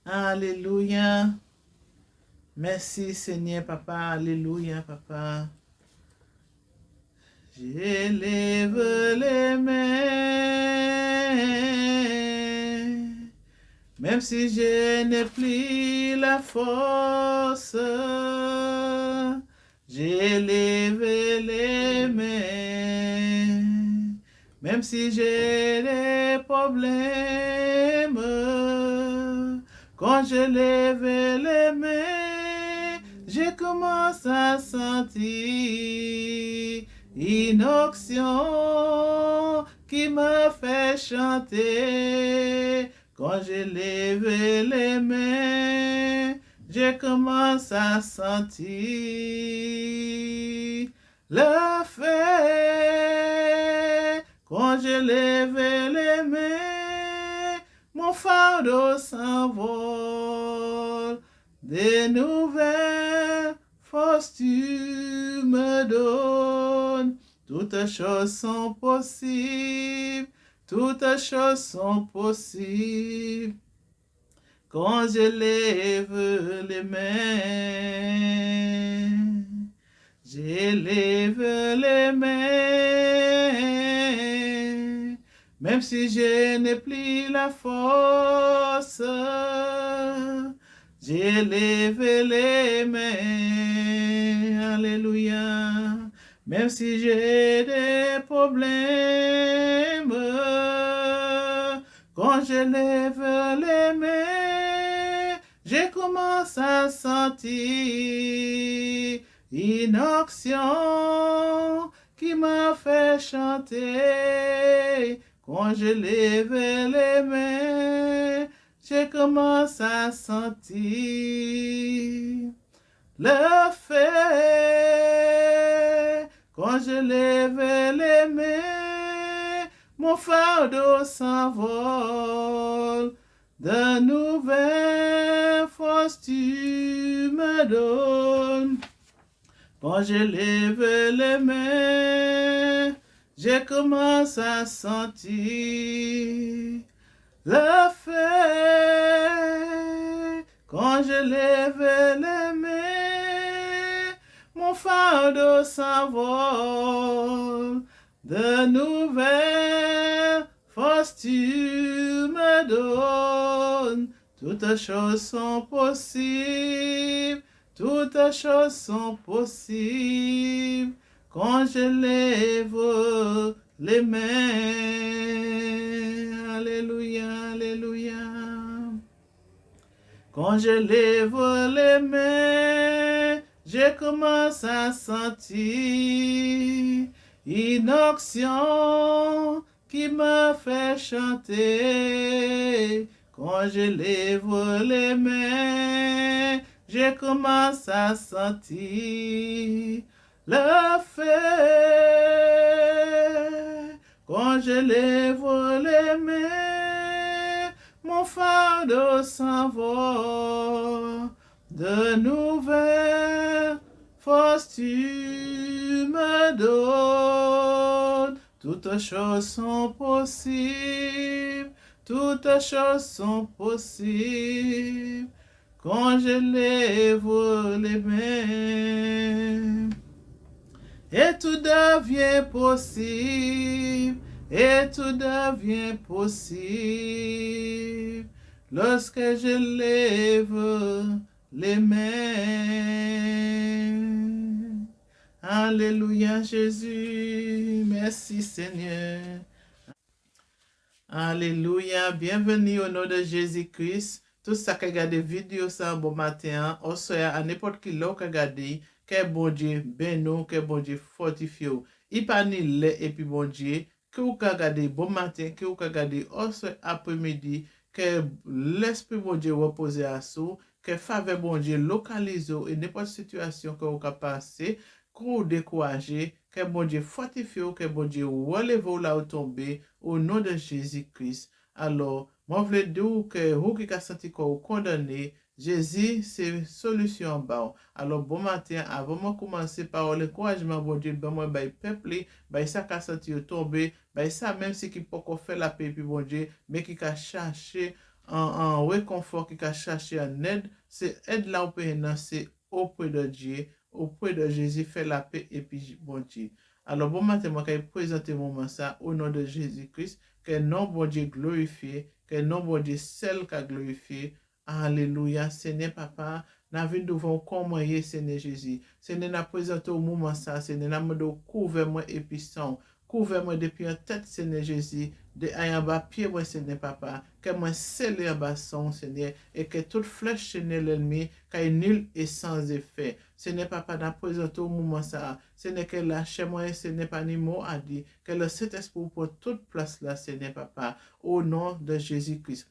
Alléluia. Merci Seigneur Papa. Alléluia Papa. J'élève les mains. Même si je n'ai plus la force, j'élève les mains. Même si j'ai des problèmes, quand je lève les mains, je commence à sentir une onction qui me fait chanter. Quand je lève les mains, je commence à sentir le feu. Quand je lève les mains, mon fardeau s'envole. Des nouvelles forces tu me donnes. Toutes choses sont possibles. Toutes choses sont possibles quand je lève les mains. J'élève les mains, même si je n'ai plus la force. J'élève les mains, alléluia. Même si j'ai des problèmes, quand je lève les mains, je commence à sentir une onction qui m'a fait chanter. Quand je lève les mains, je commence à sentir le feu. Quand je lève les mains, mon fardeau s'envole. De nouvelles forces tu me donnes. Quand je lève les mains, je commence à sentir le feu. Quand je lève les mains, mon fardeau s'envole. De nouvelles forces tu me donnes. Toutes choses sont possibles. Toutes choses sont possibles quand je lève les mains. Alléluia, alléluia. Quand je lève les mains, je commence à sentir une onction qui me fait chanter. Quand je lève les mains, je commence à sentir le feu. Quand je lève les mains, mon fardeau s'envole. De nouvelles forces tu me donnes. Toutes choses sont possibles. Toutes choses sont possibles quand je lève les mains. Et tout devient possible, et tout devient possible lorsque je lève les mains. Alléluia Jésus, merci Seigneur. Alléluia, bienvenue au nom de Jésus-Christ. Tout ça qui regarde vidéo ça bon matin, on soit à n'importe qui l'autre regarder, que bon Dieu ben nous, que bon Dieu fortifie. Il pas ni le et puis bon Dieu, que vous regardez bon matin, que vous regardez au soit après-midi, que l'esprit bon Dieu repose à sous, que faveur bon Dieu localise et n'importe situation que vous passer, que vous découragez, que bon Dieu fortifie, que bon Dieu relève là où tomber au nom de Jésus-Christ. Alors, moi, je voulais dire que vous qui avez senti que vous condamné, Jésus, c'est solution en bas. Alors, bon matin, avant de commencer par l'encouragement, bon Dieu, ben moi, ben peuple, ben ça qui a senti tomber, ben ça même si qui peut faire la paix, puis bon Dieu, mais qui a cherché en réconfort, qui a cherché en aide, c'est aide là au peut c'est auprès de Dieu, auprès de Jésus, fait la paix et puis bon Dieu. Alors, bon matin, moi, je vais présenter moment ça au nom de Jésus-Christ, que nom bon Dieu glorifié, que nom bon Dieu seul qui a glorifié. Alléluia, Seigneur Papa, nous venons devant comment Seigneur Jésus. Seigneur, nous présentons au moment ça, Seigneur, nous demandons couvre-moi et puissant. Couvre-moi depuis en tête, Seigneur Jésus, de en bas pied, moi, Seigneur Papa, que moi scellé en bas son, Seigneur, et que toute flèche, Seigneur l'ennemi, qu'elle nul et sans effet. Seigneur Papa, nous présentons au moment ça, Seigneur, que la chez moi, Seigneur, pas ni mot a dit, que le Saint-Esprit pour toute place là, Seigneur Papa, au nom de Jésus-Christ.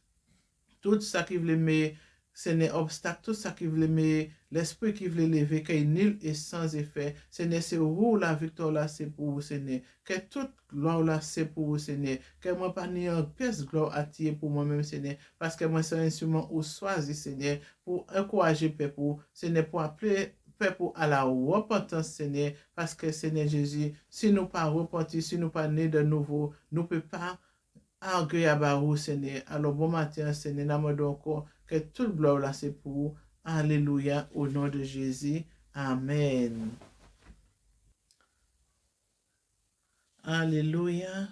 Tout ça qui voulait me Seigneur, obstacle, tout ça qui voulait me l'esprit qui voulait lever, qu'il est nul et sans effet. Seigneur, c'est vous la victoire là, c'est pour vous, Seigneur. Que toute gloire là, c'est pour vous, Seigneur. Que moi, pas ni un pièce gloire attirée pour moi-même, Seigneur. Parce que moi, c'est un instrument ou choisi, Seigneur, pour encourager peuple, Seigneur, pour appeler peuple à la repentance, Seigneur. Parce que, Seigneur Jésus, si nous pas repentis, si nous pas nés de nouveau, nous ne pouvons pas agréable à vous, Seigneur. Alors, bon matin, Seigneur, nous demandons encore que toute gloire là, c'est pour vous. Alléluia, au nom de Jésus. Amen. Alléluia.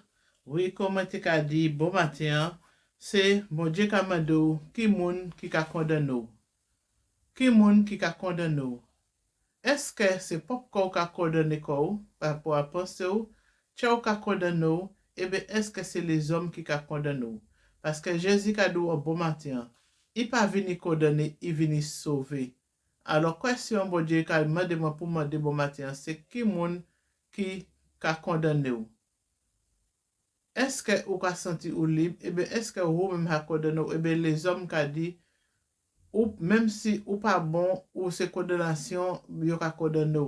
Oui, comme tu as dit, bon matin, c'est mon Dieu qui m'a dit, qui moun qui a condamné. Qui moun qui a condamné. Est-ce que c'est pourquoi qui a condamné par rapport à penser ou? Tu as condamné, eh bien, est-ce que c'est les hommes qui ont condamné? Parce que Jésus a dit au bon matin, il n'est pas venu condamner, il est venu sauver. Alors, question, bon Dieu, quand il m'a demandé pour demander bon matin, c'est qui moun qui a condamné? Est-ce que vous avez senti ou libre? Eh bien, est-ce que vous-même avez condamné? Eh bien, les hommes qui ont dit, ou même si ou pas bon, ou c'est condamnation, il y a condamné.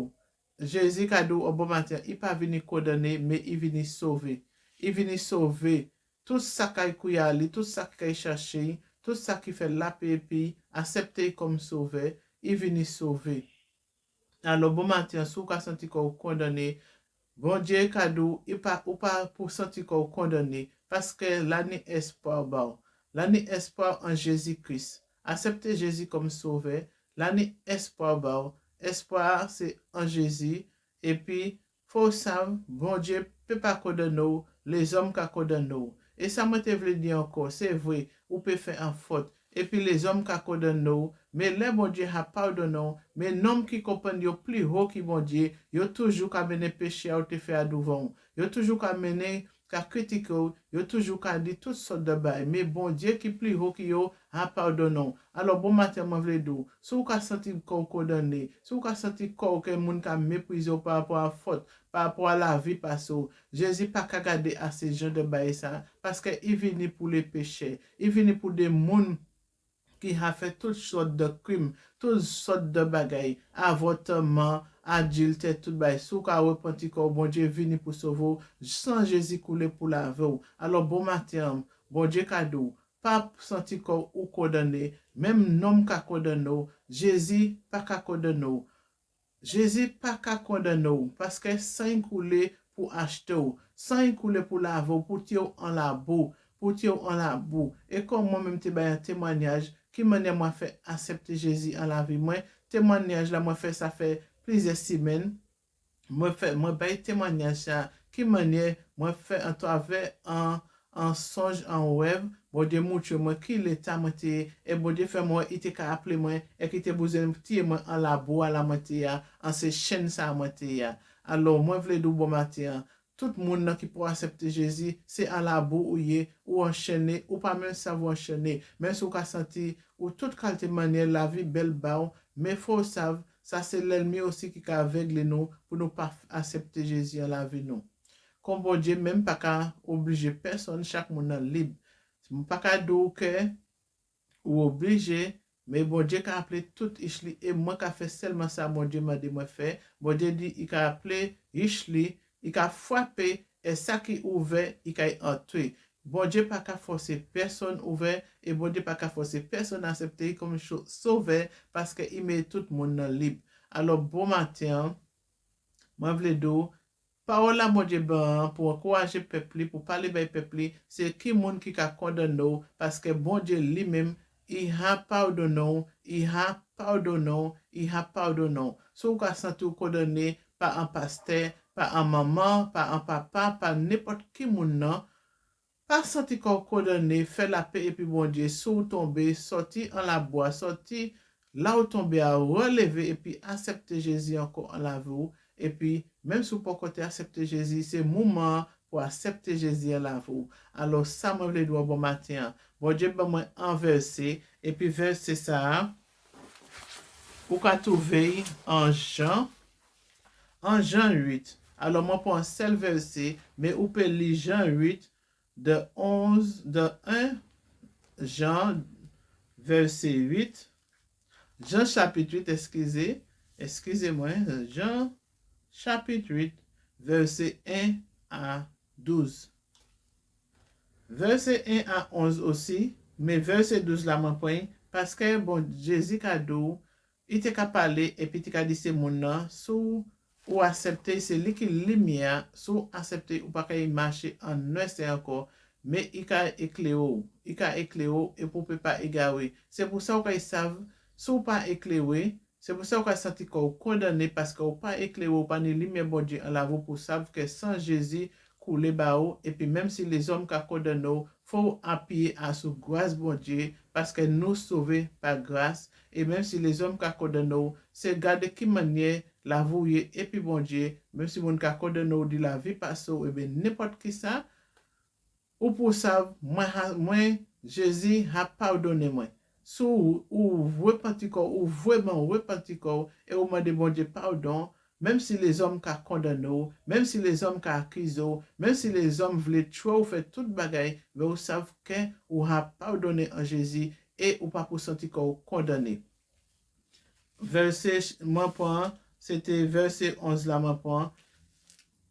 Jésus a dit au bon matin, il n'est pas venu condamner, mais il est venu sauver. Il est venu sauver tout ça qu'il a allé, tout ça qu'il a cherché, tout ça qui fait la paix, puis accepter comme sauveur, il est venu sauver. Alors, bon matin, si vous avez senti que vous condamné, bon Dieu, cadeau, il pas ou pas pour sentir qu'on condamné, parce que l'année espoir, bon, l'année espoir en Jésus-Christ. Accepter Jésus comme sauveur, l'année espoir, bon, espoir c'est en Jésus, et puis, faut savoir, bon Dieu, peut pas condamner les hommes qui condamnent. Et ça m'a te voulu dire encore, c'est vrai, ou peut faire en faute. Et puis les hommes qui condamnent, mais les bon Dieu a pardonné, mais l'homme qui comprend yo plus haut qui bon Dieu, yo toujours qu'à mener péché à te faire devant. Yo toujours qu'à mener qu'à critiquer, yo toujours qu'à dire toutes sortes de bails, mais bon Dieu qui plus haut qui yo a pardonné. Alors bon matin moi vle dou, si vous ka senti qu'on condamné, si vous ka senti qu'on que moun ka méprisé par rapport à faute, par rapport à la vie passée, Jésus pas qu'à garder à ces gens de bail ça parce que il vient pour les péchés, il vient pour des moun qui a fait toutes sortes de crimes, toutes sortes de bagailles, avortement, adulte, tout bail. Sou ka repenti ko bon Dieu vini pour sauver, sans Jésus couler pour la vie. Alors bon matin, bon Dieu cadeau, pas senti ko ou condamné, même nom ka condamné, Jésus pas ka condamné. Jésus pas ka condamné parce que sang coulé pour acheter, sang coulé pour laver, pour tirer en la boue, pour tirer en la boue. Et comme moi-même te un témoignage, qui m'a moi fait accepter Jésus en la vie, moi, témoignage là, moi fait ça fait plusieurs semaines, moi témoignage ça, qui m'a moi fait à travers un songe, en rêve, bon Dieu montre moi qui l'état moi et bon Dieu fait moi, il t'a appelé moi, et qui t'a besoin de moi en la boue à la moitié, en ces chaînes ça à moitié. Alors, moi, je veux dire bon matin, tout le monde qui peut accepter Jésus, c'est à la boue ou enchaîné, ou pas même savoir enchaîner. Mais si vous avez senti, ou toute qualité de manière, la vie belle bas, mais il faut savoir, ça c'est l'ennemi aussi qui a aveuglé nous pour ne pas accepter Jésus en la vie nous. Comme bon Dieu, même pas qu'à obliger personne, chaque monde est libre. C'est pas qu'à dire que, ou obligé, mais bon Dieu a appelé tout Ishli, et moi qui fait seulement ça, bon Dieu m'a dit, moi fait. Bon Dieu dit, il a appelé Ishli, il a frappé, et ça qui est ouvert, il a entré. Bon Dieu pas qu'à forcer personne ouvert, et bon Dieu pas qu'à forcer personne à accepter comme sauveur, parce qu'il met tout le monde libre. Alors, bon matin, moi, je veux dire, parole à mon Dieu ben, pour encourager peuple, pour parler avec peuple, c'est qui monde qui a condamné parce que bon Dieu lui-même, il a pardonné, il a pardonné, il a pardonné. Si vous avez senti condamné par un pasteur, par un maman, par un papa, par n'importe qui monde, pas senti qu'on condamné, fait la paix et puis bon Dieu, sous tomber, sorti en la bois, sorti là où tomber à relever et puis accepter Jésus encore en la vie. Et puis, même si vous ne pouvez pas accepter Jésus, c'est le moment pour accepter Jésus en la vie. Alors, ça me veut dire bon matin. Bon Dieu, ben moi un verset, et puis verset ça, vous pouvez trouver en Jean 8. Alors, moi, pour un seul verset, mais vous pouvez lire Jean 8, de 1 Jean, verset 8. Jean chapitre 8, excusez-moi, Jean chapitre 8, verset 1 à 12. Verset 1 à 11 aussi, mais verset 12 là, mon point, parce que bon, Jésus a dit, il était qu'à parler et puis il a dit c'est mon nom, sous ou accepter, c'est lui qui lumière, sous accepter ou pas qu'il marche en c'est encore, mais il a éclairé, et pour ne pas égarer. C'est pour ça qu'ils savent, si vous pas éclairé, c'est pour ça qu'on a senti qu'on condamné parce qu'on pas éclairé, ou pas ni lumière bon Dieu en la vous pour savoir que sans Jésus, couler bao, et puis même si les hommes qui condamnent nous, faut appuyer à sous grâce bon Dieu, parce que nous sauvés par grâce, et même si les hommes qui condamnent nous, c'est garder qui manière la vouiller, et puis bon Dieu, même si mon qui condamne nous dit la vie passe, et bien n'importe qui ça, ou pour ça, moi, Jésus a pardonné moi. Sous ou repentir ou vraiment repentir et au moment de bon Dieu pardon, même si les hommes qui condamné, même si les hommes qui accusent, même si les hommes veulent tuer ou faire toute bagaille, mais vous savez que vous avez pardonné en Jésus et ou pas pour sentir que vous condamné. Verset, mon point, c'était verset 11 là, mon point.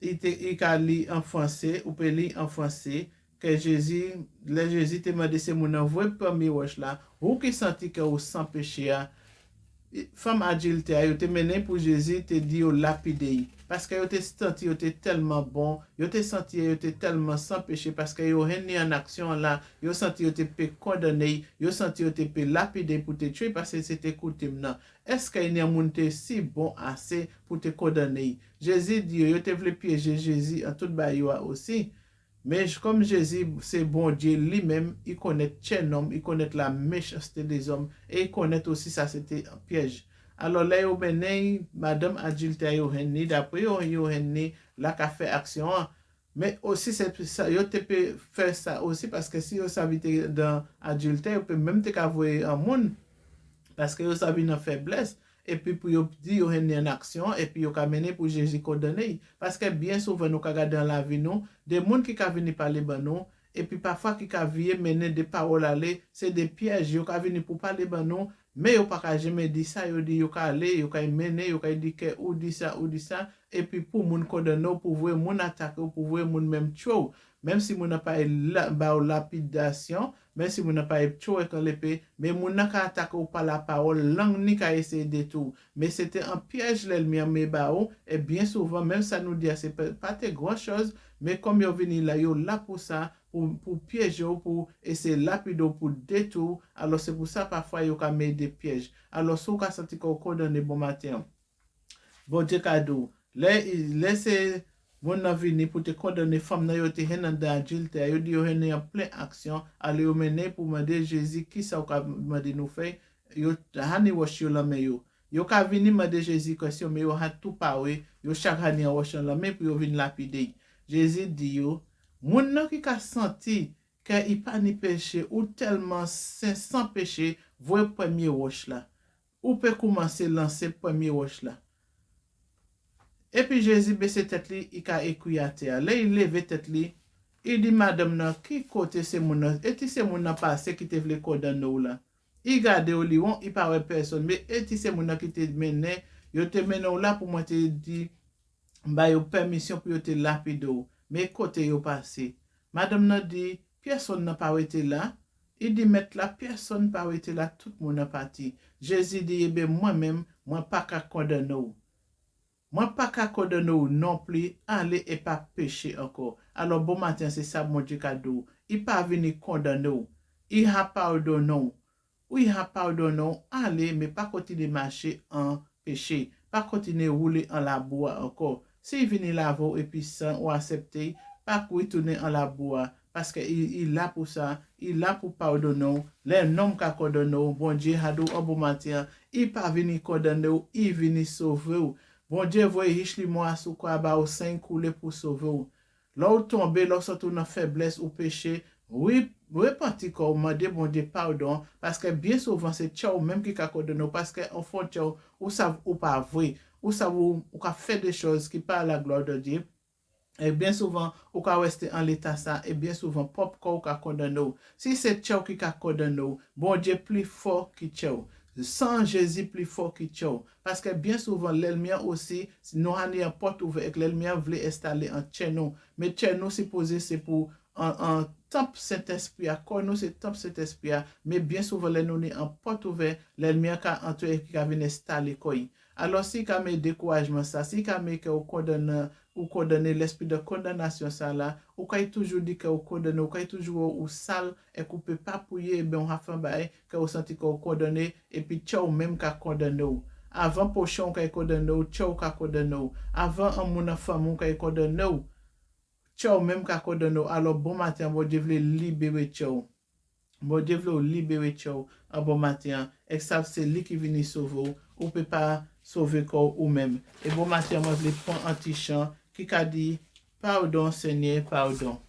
Il a lu en français, ou peut lire en français, que Jésus te m'a dit c'est mon envoi premier roche là, ou qui senti que vous sans péché, femme adulte, yo te mené pour Jésus, te dit au lapidé. Parce que yo te senti, yo te tellement bon, yo te senti, yo te tellement sans péché, parce que yo renni en action là, yo senti, yo te peut condamner, yo senti, yo te peut lapider pour te tuer, parce que c'était coutume là. Est-ce qu'il y a un monde si bon assez pour te condamner? Jésus dit, yo te voulait piéger Jésus en tout bayoua aussi. Mais comme Jésus, c'est bon Dieu lui-même, il connaît tien homme, il connaît la méchanceté des hommes, et il connaît aussi ça, c'était un piège. Alors là, yo benen, madame adultère yo henni, d'après yo henni, la ka fait action. Mais aussi, c'est ça, yo te peut faire ça aussi, parce que si yo savite dans adultère, yo peut même te kavoyer un monde, parce que yo savite dans faiblesse. Et puis pour yo di yo en action et puis yo ka mené pour Jésus condamné parce que bien souvent nous ka regarder dans la vie nous des monde qui ka venir parler ban nous et puis parfois qui ka virer mener des paroles aller c'est des pièges yo ka venir pour parler ban nous mais yo pas ka jamais dit ça yo dit yo ka aller yo ka mener yo ka dit que ou dit ça et puis pour moun condamné pour voir moun attaquer pour voir moun même tuer même si moun n'a pas lapidation même si moun n'a pas tué avec l'épée mais moun n'a pas attaqué par la parole langue ni ka essayer de tout mais c'était un piège l'ennemi mais bao et bien souvent même ça nous dit c'est pas très grand chose mais comme yo venu là yo là pour ça pour piéger pour essayer lapido pour détour alors c'est pour ça parfois yo ka mettre des pièges alors si vous ka senti qu'on condamné bon matin bon Dieu cadeau laissez bon nan vini pour te condamner femme nan yo te hen dans adultère yo di yo hen en plein action aller yo mener pour demander Jésus qui ça ka demander nous fait yo hani wash yo la me yo ka vini demander Jésus question mais yo ha tout pawe yo chaque hani wash la main pour yo vinn lapider Jésus dit yo moun nan qui ka senti que il pas ni péché ou tellement sans péché voyez premier wash là ou peut commencer lancer premier wash là. Et puis Jésus baisse tête li, il a écouillé à terre. Là, il lève tête li, il dit madame nan, qui côté c'est mon nan, et si c'est mon nan passé qui te vle condamner ou là. Il garde au lion, il parle personne, mais et si c'est mon nan qui te mené, yo te mené ou là pour moi te dit ba yo permission pour yo te lapido, mais côté yo passé. Madame nan dit personne n'a pas été là. Il dit mettre la personne pas été là, tout le monde a parti. Jésus dit eh ben moi-même, moi pas qu'à condamner ou. Moi, pas qu'à condamner ou non plus, aller et pas pécher encore. Alors, bon matin, c'est ça, mon Dieu, cadeau. Il pas venir condamner ou. Il a pardonné ou. Oui, a pardonné, allez, mais pas continuer de marcher en péché. Pas continuer de rouler en la bois encore. Si il vient là-bas et puis sans ou accepter, pas retourner en la bois. Parce qu'il là pour ça, il là pour pardonner. Les noms qu'a condamné, bon Dieu, a dit au bon matin, il pas venir condamner, il venir sauver. Bon Dieu, voyez riche moi sous quoi ba au sein coulé pour sauver. Là où tomber, lorsque tu as faiblesse ou péché, oui, repentir comme demander bon Dieu pardon, parce que bien souvent c'est tchao même qui a condamné, parce qu'en fond tchao, ou ça ou pas vrai, ou ça ou fait des choses qui parlent à la gloire de Dieu. Et bien souvent, ou ka rester en l'état ça, et bien souvent, pop ko ka condamné. Si c'est tchao qui ka condamné, bon Dieu plus fort que tchao. Sans Jésus plus fort que tchao. Parce que bien souvent, l'ennemi aussi, nous avons une porte ouverte, et l'ennemi voulait installer un tchenou. Mais tchenou, c'est pour un temple Saint-Esprit, quoi nous c'est temple Saint-Esprit, mais bien souvent, l'ennemi en porte ouverte, l'ennemi a entré qui a venu installer quoi. Alors, si ka me découragement ça, si ka me que ou condamner l'esprit de condamnation ça là, ou quand toujours dit que ou condamné, ou quand toujours ou sale et qu'on peut pas prier, ben on a fait bail que vous senti que vous condamné et puis tchao même qu'a condamné ou. Avant pochon qu'a condamné ou tchao qu'a condamné ou. Avant un mon femme qu'a condamné ou. Tchao même qu'a condamné ou. Alors bon matin, bon Dieu voulait libérer tchao. Bon Dieu voulait libérer tchao un bon matin. Et ça c'est lui qui vient sauver ou peut pas sauver corps ou même. Et bon matin, moi je voulais prendre un petit chant qui a dit pardon Seigneur, pardon.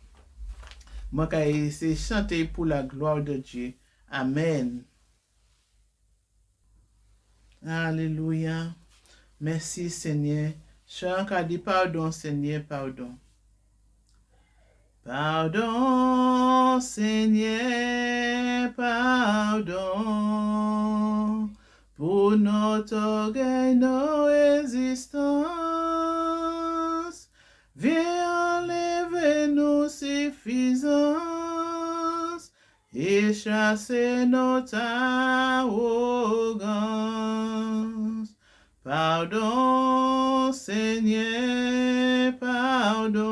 Moi c'est chanter pour la gloire de Dieu. Amen. Alléluia. Merci Seigneur. Chant qui a dit pardon Seigneur, pardon. Pardon Seigneur, pardon. Pour notre orgueil, nos résistances. Viens enlever nos suffisances et chasser notre arrogance. Pardon, Seigneur, pardon,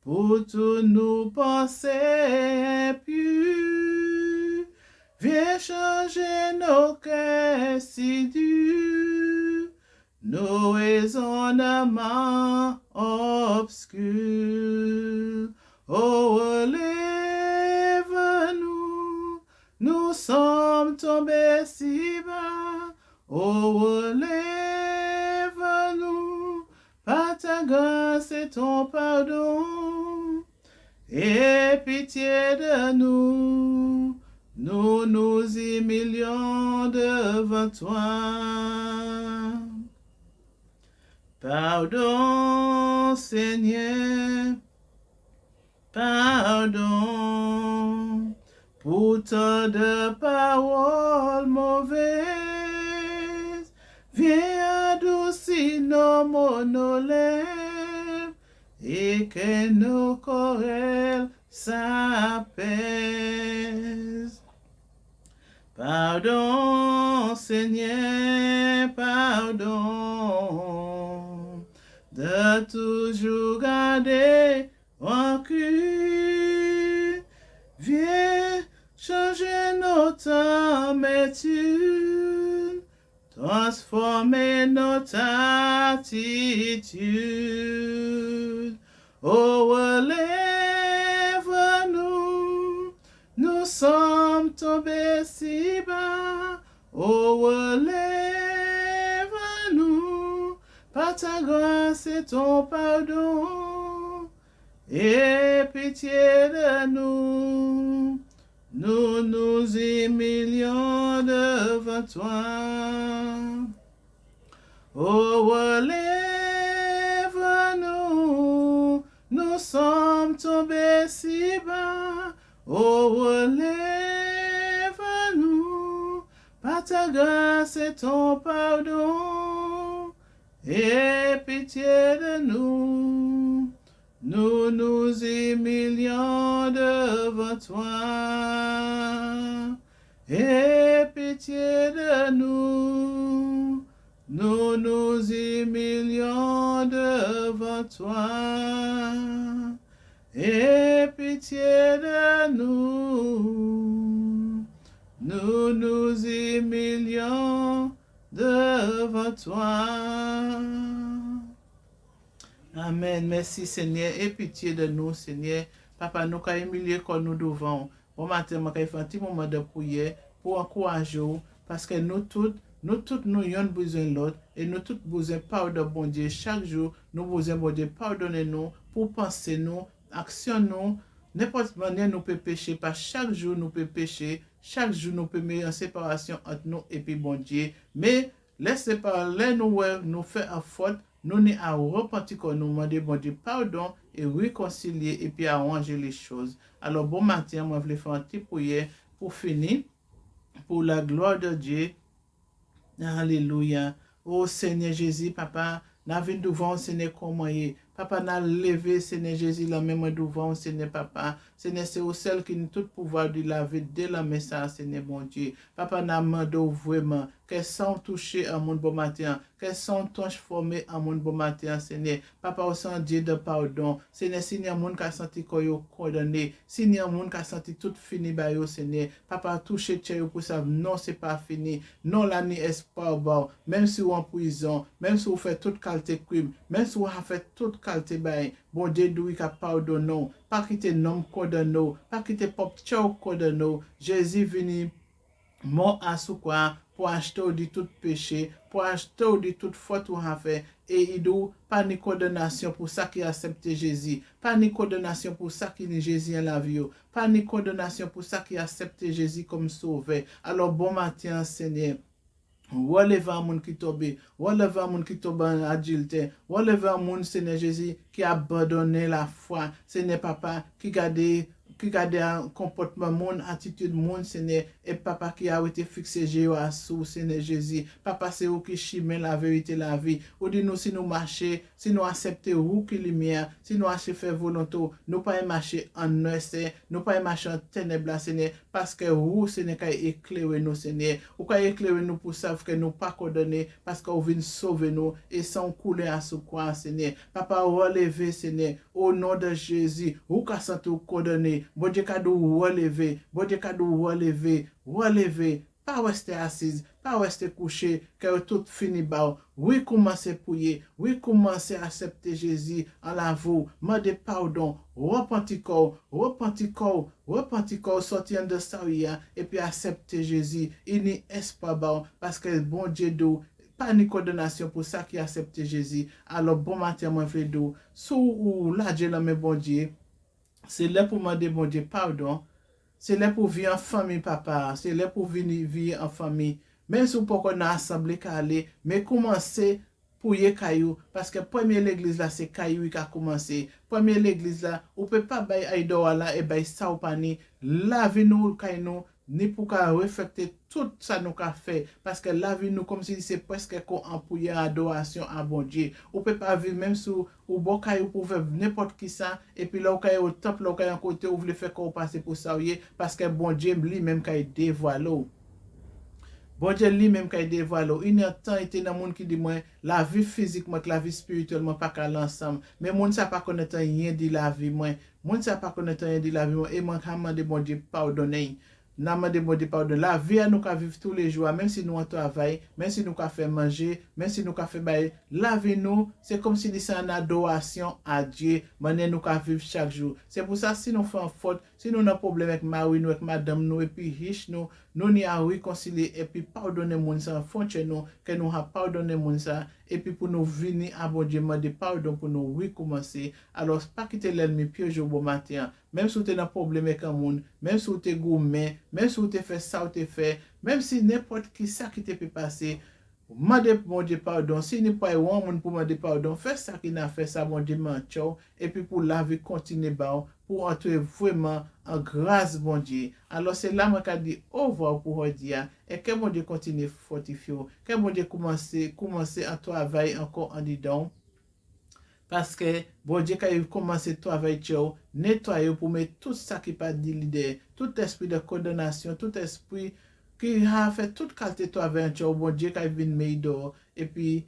pour tous nos pensées impures. Viens changer nos cœurs si durs, nos raisonnements obscurs. Oh, relève-nous, nous sommes tombés si bas. Oh, relève-nous, par ta grâce et ton pardon. Aie pitié de nous, nous nous humilions devant toi. Pardon, Seigneur, pardon, pour tant de paroles mauvaises. Viens adoucir nos mots, nos lèvres, et que nos querelles s'apaisent. Pardon, Seigneur, pardon, de toujours garder rancune. Viens changer notre amertume, transformer notre attitude. Oh, relève-nous, nous sommes tombés si bas. Oh, relève-nous, par ta grâce et ton pardon. Aie pitié de nous, nous nous humilions devant toi. Oh, relève-nous, nous sommes tombés si bas. Oh, relève-nous, par ta grâce et ton pardon. Aie pitié de nous, nous nous humilions devant toi. Aie pitié de nous, nous nous humilions devant toi. Aie pitié de nous. Nous nous humilions devant toi. Amen. Merci Seigneur. Aie pitié de nous, Seigneur. Papa, nous avons humilié quand nous devons. Bon matin, nous avons fait un petit moment de prière pour encourager parce que nous tous, nous avons besoin de l'autre et nous tous besoin de pardon, bon Dieu. Chaque jour, nous besoin, bon Dieu, pardonnez-nous pour penser nous, action nous, n'importe manière nous peut pécher, pas chaque jour nous peut pécher, chaque jour nous peut mettre en séparation entre nous et puis bon Dieu. Mais laissez parler nous faire un faute, nous n'y à repentir qu'on nous demande bon Dieu pardon et réconcilier et puis arranger les choses. Alors bon matin, moi je vais faire un petit prière pour finir, pour la gloire de Dieu. Alléluia. Oh Seigneur Jésus, Papa, n'a vu devant Seigneur comment est. Papa n'a levé Seigneur Jésus la même devant Seigneur Papa. Seigneur, c'est au seul qui a tout pouvoir de laver dès la message Seigneur bon Dieu. Papa n'a demandé vraiment qu'elles sont touchées à mon bon matin, qu'elles sont transformées à mon bon matin Seigneur. Papa au sang Dieu de pardon. Seigneur, si il y a un monde qui a senti qu'on est condamné, si il y a un monde qui a senti tout fini par eux Seigneur. Papa touché pour ça, non c'est pas fini. Non là ni espoir bon. Même si vous en prison, même si vous faites toute qualité crime, même si vous avez fait toute qualité bain, bon Dieu doit qu'il pardonne, pas quitter nom condamné, pas quitter pop tchao condamné. Jésus venu mort à sous quoi pour acheter de tout péché, pour acheter de toute faute ou a fait. Et il doit pas ni condamnation pour ça qui accepte Jésus, pas ni condamnation pour ça qui ni Jésus en la vie, pas ni condamnation pour ça qui accepte Jésus comme sauveur. Alors bon matin Seigneur. Relevez un monde qui tombe, relevez un monde qui tombe en adulte, relevez un monde, Seigneur Jésus, qui a abandonné la foi, Seigneur Papa, qui garde un comportement, mon attitude, mon Seigneur, et Papa qui a été fixé, Jéhovah, Seigneur Jésus. Papa, c'est vous qui chimez la vérité, la vie. Ou dit nous, si nous marchons, si nous acceptons vous qui lumière, si nous achetons faire volonté, nous pas marcher en nous, nous pas marcher en ténèbres, Seigneur, parce que vous, Seigneur, qui éclairé nous, Seigneur, ou qui éclairé nous pour savoir que nous pas condamnés, parce que vous venez sauver nous, et sans couler à ce quoi, Seigneur. Papa, relevez, Seigneur, au nom de Jésus, vous qui sont condamnés, bon Dieu, qu'à nous relever, bon Dieu, qu'à nous relever, pas rester assise, pas rester couché, que tout fini bas. Oui, commencez à prier, oui, commencez à accepter Jésus en la vous, demandez pardon, repentir, sortir de ça, et puis accepter Jésus. Il n'y est pas bon, parce que bon Dieu, pas ni condamnation pour ça qui accepte Jésus. Alors, bon matin, mon frère, sous ou là, Dieu, là, mais bon Dieu, c'est là pour demander, bon Dieu, pardon. C'est là pour vivre en famille, papa. C'est là pour vivre en famille. Même si vous pouvez qu'on a assemblé mais commencez pour y caillou. Parce que première l'église là, c'est caillou qui a commencé. Première l'église là, on peut pas bailler aïdoa là et bailler ça ou pas ni. Laver nous, caillou, ni pour qu'à refléter tout ça nous qu'a fait. Parce que laver nous comme si c'est presque qu'on empouille adoration à bon Dieu. On peut pas vivre même si ou bon caillou pour faire n'importe qui ça. Et puis là, on caillou au temple, là, on caillou à côté, on voulait faire qu'on passe pour ça, parce que bon Dieu, lui-même, qui dévoilé. Bon Dieu lui-même qui a dévoilé, il y a tant été dans le monde qui dit moi la vie physiquement la vie spirituellement pas qu'à l'ensemble. Mais monde ça pas connaître rien de la vie moi. Monde ça pas connaître rien de la vie moi et moi demande bon Dieu pardonner. N'a demandé bon Dieu pardon. La vie nous qu'à vivre tous les jours même si nous on travaille, même si nous qu'à faire manger, même si nous qu'à faire bailler, la vie nous c'est comme si c'est une adoration à Dieu, manière nous qu'à vivre chaque jour. C'est pour ça si nous faisons faute, si nous avons un problème avec mari nous avec madame nous et puis riche nous n'y a réconcilier et puis pardonner mon ça font chez nous que nous a pardonné mon ça et puis pour nous venir à bon Dieu demander pardon pour nous recommencer. Alors pas quitter l'ennemi piège au bon matin, même si tu as un problème avec un monde, même si tu es gourmet, même si tu fait ça ou tu fait, même si n'importe qui ça qui te peut passer, demandez mon Dieu pardon. Si n'est pas un monde pour demander pardon, fais ça qui n'a fait ça, mon Dieu, ciao. Et puis pour la vie continuer, pour entrer vraiment en grâce, bon Dieu. Alors c'est là que je dis au revoir pour aujourd'hui. Et que mon Dieu continue à fortifier. Que mon Dieu commence à travailler encore en dedans. Parce que bon Dieu, quand il commence à travailler, nettoyer pour mettre tout ça qui pas dit l'idée, tout esprit de condamnation, tout esprit qui a fait toute qualité toi aventure, bon Dieu, qui vient me et puis,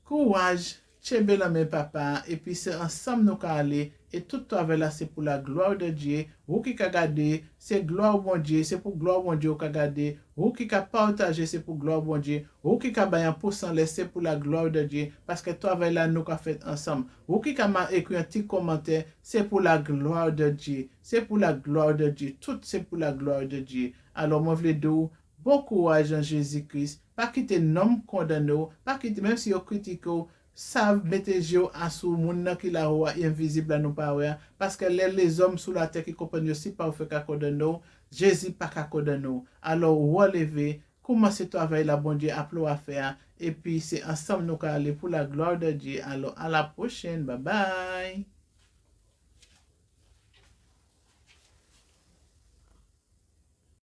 courage, chebe la mes papa, et puis c'est ensemble nous qu'à aller, et tout travail là, c'est pour la gloire de Dieu. Vous qui ka gade, c'est gloire bon Dieu, c'est pour gloire bon Dieu ka gade. Vous qui ka partager, c'est pour gloire bon Dieu. Vous qui ka bayan pour s'en laisser pour la gloire de Dieu, parce que travail là, nous ka fait ensemble. Vous qui ka écrit un petit commentaire, c'est pour la gloire de Dieu. C'est pour la gloire de Dieu. Tout c'est pour la gloire de Dieu. Alors, moi, je veux dire, bon courage en Jésus-Christ. Pas quitter nom condamné, pas quitter, même si vous critiquez, ça mettez Dieu en sous moun qui la roi invisible à nous pas parce que les hommes sous la terre qui comprennent aussi pas fait qu'à condamner, Jésus pas qu'à condamner. Alors, relevez, commencez travailler la bon Dieu appelé à faire et puis c'est ensemble nous allons aller pour la gloire de Dieu. Alors, à la prochaine. Bye bye.